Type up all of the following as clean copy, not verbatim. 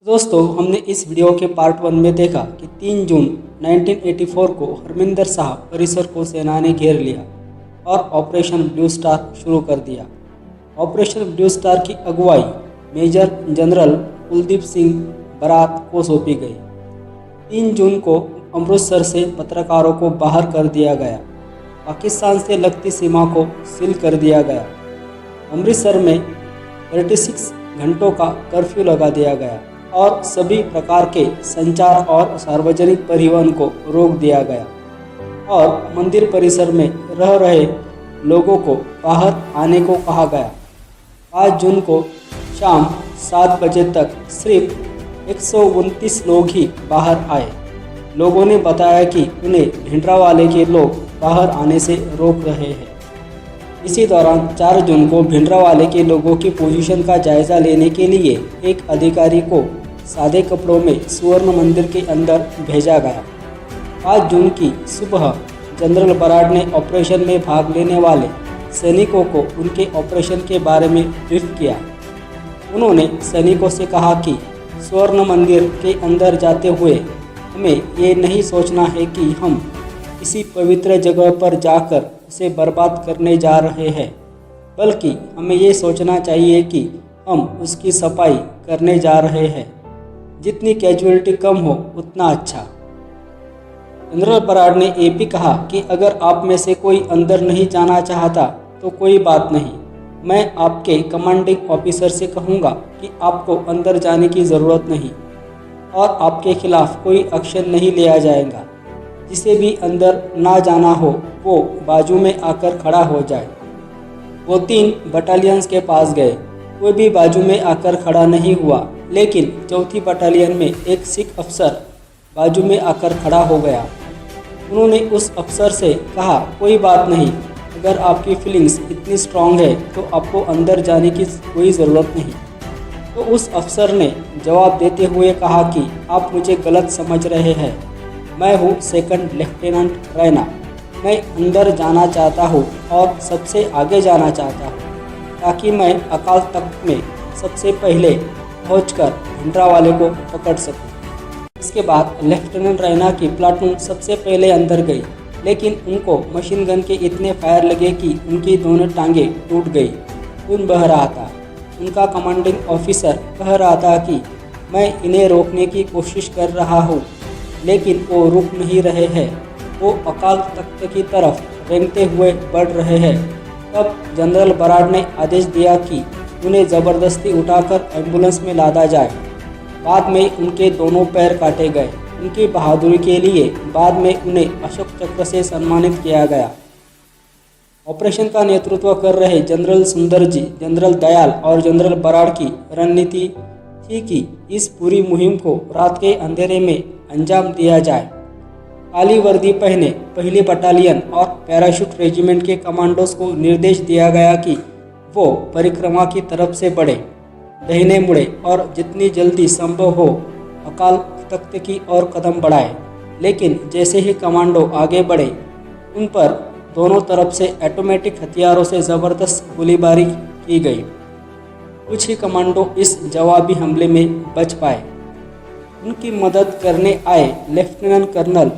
दोस्तों, हमने इस वीडियो के पार्ट 1 में देखा कि 3 जून 1984 को हरमिंदर साहब परिसर को सेना ने घेर लिया और ऑपरेशन ब्लू स्टार शुरू कर दिया। ऑपरेशन ब्लू स्टार की अगुवाई मेजर जनरल कुलदीप सिंह बरात को सौंपी गई। 3 जून को अमृतसर से पत्रकारों को बाहर कर दिया गया। पाकिस्तान से लगती सीमा को सील कर दिया गया। अमृतसर में 36 घंटों का कर्फ्यू लगा दिया गया और सभी प्रकार के संचार और सार्वजनिक परिवहन को रोक दिया गया और मंदिर परिसर में रह रहे लोगों को बाहर आने को कहा गया। 5 जून को शाम 7 बजे तक सिर्फ 129 लोग ही बाहर आए। लोगों ने बताया कि उन्हें भिंडरावाले के लोग बाहर आने से रोक रहे हैं। इसी दौरान 4 जून को भिंडरावाले के लोगों की पोजीशन का जायजा लेने के लिए एक अधिकारी को सादे कपड़ों में स्वर्ण मंदिर के अंदर भेजा गया। 5 जून की सुबह जनरल बराड ने ऑपरेशन में भाग लेने वाले सैनिकों को उनके ऑपरेशन के बारे में ब्रीफ किया। उन्होंने सैनिकों से कहा कि स्वर्ण मंदिर के अंदर जाते हुए हमें ये नहीं सोचना है कि हम किसी पवित्र जगह पर जाकर उसे बर्बाद करने जा रहे हैं, बल्कि हमें ये सोचना चाहिए कि हम उसकी सफाई करने जा रहे हैं। जितनी कैजुअलिटी कम हो उतना अच्छा। जनरल बराड ने ये भी कहा कि अगर आप में से कोई अंदर नहीं जाना चाहता तो कोई बात नहीं, मैं आपके कमांडिंग ऑफिसर से कहूँगा कि आपको अंदर जाने की ज़रूरत नहीं और आपके खिलाफ कोई एक्शन नहीं लिया जाएगा। जिसे भी अंदर ना जाना हो वो बाजू में आकर खड़ा हो जाए। वो 3 बटालियंस के पास गए, कोई भी बाजू में आकर खड़ा नहीं हुआ, लेकिन 4थी बटालियन में एक सिख अफसर बाजू में आकर खड़ा हो गया। उन्होंने उस अफसर से कहा, कोई बात नहीं, अगर आपकी फीलिंग्स इतनी स्ट्रांग है तो आपको अंदर जाने की कोई ज़रूरत नहीं। तो उस अफसर ने जवाब देते हुए कहा कि आप मुझे गलत समझ रहे हैं, मैं हूँ सेकंड लेफ्टिनेंट रैना। मैं अंदर जाना चाहता हूँ और सबसे आगे जाना चाहता हूँ ताकि मैं अकाल तख्त में सबसे पहले पहुंचकर भिंडरावाले को पकड़ सकूं। इसके बाद लेफ्टिनेंट रैना की प्लाटून सबसे पहले अंदर गई, लेकिन उनको मशीन गन के इतने फायर लगे कि उनकी दोनों टांगें टूट गई। खून बह रहा था। उनका कमांडिंग ऑफिसर कह रहा था कि मैं इन्हें रोकने की कोशिश कर रहा हूँ, लेकिन वो रुक नहीं रहे हैं। वो अकाल तख्त की तरफ रेंगते हुए बढ़ रहे हैं। तब जनरल बराड ने आदेश दिया कि उन्हें ज़बरदस्ती उठाकर एम्बुलेंस में लादा जाए। बाद में उनके दोनों पैर काटे गए। उनकी बहादुरी के लिए बाद में उन्हें अशोक चक्र से सम्मानित किया गया। ऑपरेशन का नेतृत्व कर रहे जनरल सुंदर जी, जनरल दयाल और जनरल बराड की रणनीति थी कि इस पूरी मुहिम को रात के अंधेरे में अंजाम दिया जाए। काली वर्दी पहने पहली बटालियन और पैराशूट रेजिमेंट के कमांडोज को निर्देश दिया गया कि वो परिक्रमा की तरफ से बढ़े, दाहिने मुड़े और जितनी जल्दी संभव हो अकाल तख्त की ओर कदम बढ़ाए। लेकिन जैसे ही कमांडो आगे बढ़े, उन पर दोनों तरफ से ऑटोमेटिक हथियारों से ज़बरदस्त गोलीबारी की गई। कुछ ही कमांडो इस जवाबी हमले में बच पाए। उनकी मदद करने आए लेफ्टिनेंट कर्नल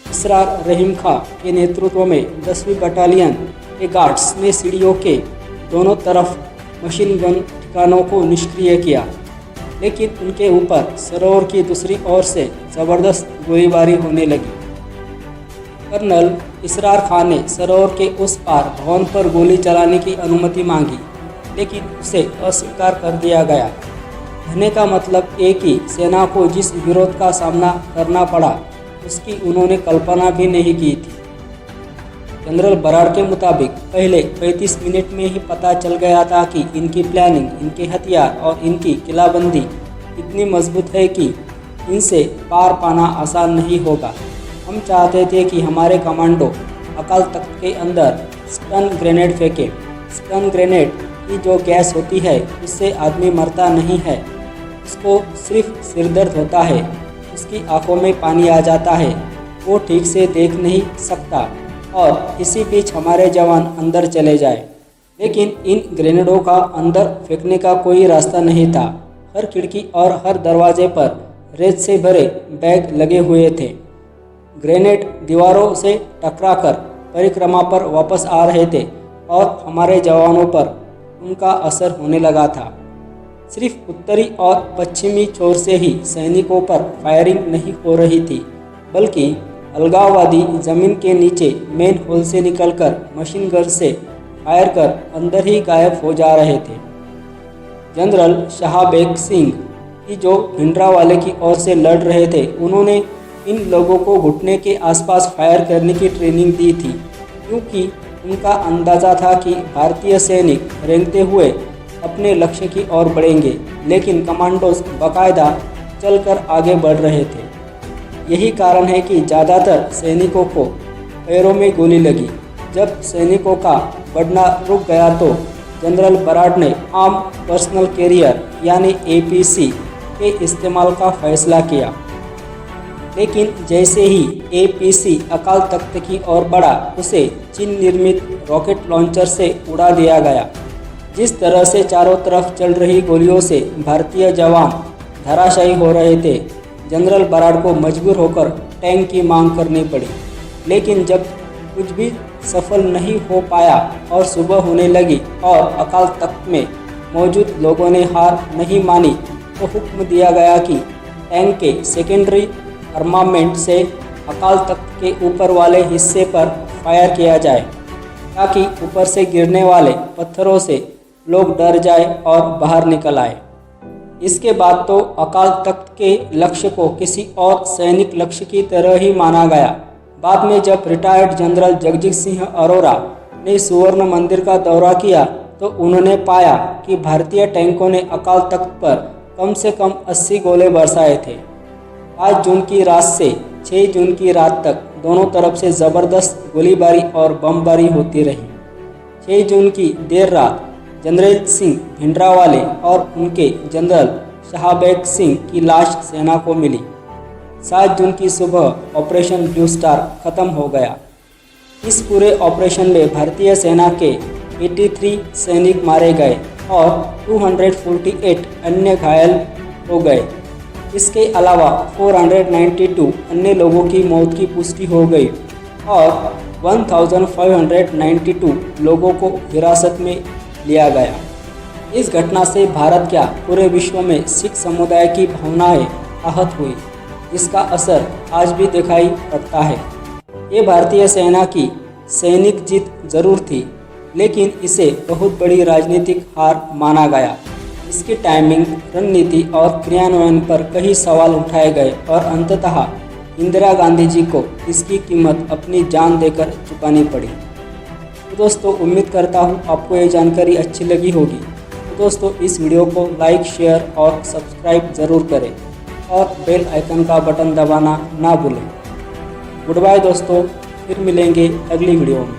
इसरार रहीम खां के नेतृत्व में 10वीं बटालियन के गार्ड्स ने सीढ़ियों के दोनों तरफ मशीन गन ठिकानों को निष्क्रिय किया, लेकिन उनके ऊपर सरोवर की दूसरी ओर से ज़बरदस्त गोलीबारी होने लगी। कर्नल इसरार खान ने सरोवर के उस पार भवन पर गोली चलाने की अनुमति मांगी, लेकिन उसे अस्वीकार कर दिया गया। कहने का मतलब एक ही सेना को जिस विरोध का सामना करना पड़ा उसकी उन्होंने कल्पना भी नहीं की थी। जनरल बराड के मुताबिक पहले 35 मिनट में ही पता चल गया था कि इनकी प्लानिंग, इनके हथियार और इनकी किलाबंदी इतनी मजबूत है कि इनसे पार पाना आसान नहीं होगा। हम चाहते थे कि हमारे कमांडो अकाल तख्त के अंदर स्टन ग्रेनेड फेंके। स्टन ग्रेनेड की जो गैस होती है उससे आदमी मरता नहीं है, उसको सिर्फ सिरदर्द होता है, उसकी आंखों में पानी आ जाता है, वो ठीक से देख नहीं सकता और इसी बीच हमारे जवान अंदर चले जाए। लेकिन इन ग्रेनेडों का अंदर फेंकने का कोई रास्ता नहीं था। हर खिड़की और हर दरवाजे पर रेत से भरे बैग लगे हुए थे। ग्रेनेड दीवारों से टकराकर परिक्रमा पर वापस आ रहे थे और हमारे जवानों पर उनका असर होने लगा था। सिर्फ उत्तरी और पश्चिमी छोर से ही सैनिकों पर फायरिंग नहीं हो रही थी, बल्कि अलगाववादी जमीन के नीचे मेन होल से निकलकर मशीन गन से फायर कर अंदर ही गायब हो जा रहे थे। जनरल शाहबेग सिंह की जो भिंडरावाले की ओर से लड़ रहे थे, उन्होंने इन लोगों को घुटने के आसपास फायर करने की ट्रेनिंग दी थी, क्योंकि उनका अंदाज़ा था कि भारतीय सैनिक रेंगते हुए अपने लक्ष्य की ओर बढ़ेंगे, लेकिन कमांडोज बाकायदा चलकर आगे बढ़ रहे थे। यही कारण है कि ज़्यादातर सैनिकों को पैरों में गोली लगी। जब सैनिकों का बढ़ना रुक गया तो जनरल बराड ने आर्म पर्सनल कैरियर यानी APC के इस्तेमाल का फैसला किया, लेकिन जैसे ही APC अकाल तख्त की ओर बढ़ा, उसे चीन निर्मित रॉकेट लॉन्चर से उड़ा दिया गया। जिस तरह से चारों तरफ चल रही गोलियों से भारतीय जवान धराशायी हो रहे थे, जनरल बराड को मजबूर होकर टैंक की मांग करनी पड़ी। लेकिन जब कुछ भी सफल नहीं हो पाया और सुबह होने लगी और अकाल तख्त में मौजूद लोगों ने हार नहीं मानी, तो हुक्म दिया गया कि टैंक के सेकेंडरी आर्मामेंट से अकाल तख्त के ऊपर वाले हिस्से पर फायर किया जाए, ताकि ऊपर से गिरने वाले पत्थरों से लोग डर जाए और बाहर निकल आए। इसके बाद तो अकाल तख्त के लक्ष्य को किसी और सैनिक लक्ष्य की तरह ही माना गया। बाद में जब रिटायर्ड जनरल जगजीत सिंह अरोरा ने सुवर्ण मंदिर का दौरा किया, तो उन्होंने पाया कि भारतीय टैंकों ने अकाल तख्त पर कम से कम 80 गोले बरसाए थे। 5 जून की रात से 6 जून की रात तक दोनों तरफ से ज़बरदस्त गोलीबारी और बमबारी होती रही। 6 जून की देर रात जनरल सिंह भिंडरावाले और उनके जनरल शाहबेग सिंह की लाश सेना को मिली। 7 जून की सुबह ऑपरेशन ब्लू स्टार खत्म हो गया। इस पूरे ऑपरेशन में भारतीय सेना के 83 सैनिक मारे गए और 248 अन्य घायल हो गए। इसके अलावा 492 अन्य लोगों की मौत की पुष्टि हो गई और 1592 लोगों को हिरासत में लिया गया। इस घटना से भारत क्या पूरे विश्व में सिख समुदाय की भावनाएं आहत हुई, जिसका असर आज भी दिखाई पड़ता है। ये भारतीय सेना की सैनिक जीत जरूर थी, लेकिन इसे बहुत बड़ी राजनीतिक हार माना गया। इसकी टाइमिंग, रणनीति और क्रियान्वयन पर कई सवाल उठाए गए और अंततः इंदिरा गांधी जी को इसकी कीमत अपनी जान देकर चुकानी पड़ी। तो दोस्तों, उम्मीद करता हूँ आपको ये जानकारी अच्छी लगी होगी। तो दोस्तों, इस वीडियो को लाइक, शेयर और सब्सक्राइब ज़रूर करें और बेल आइकन का बटन दबाना ना भूलें। गुड बाय दोस्तों, फिर मिलेंगे अगली वीडियो में।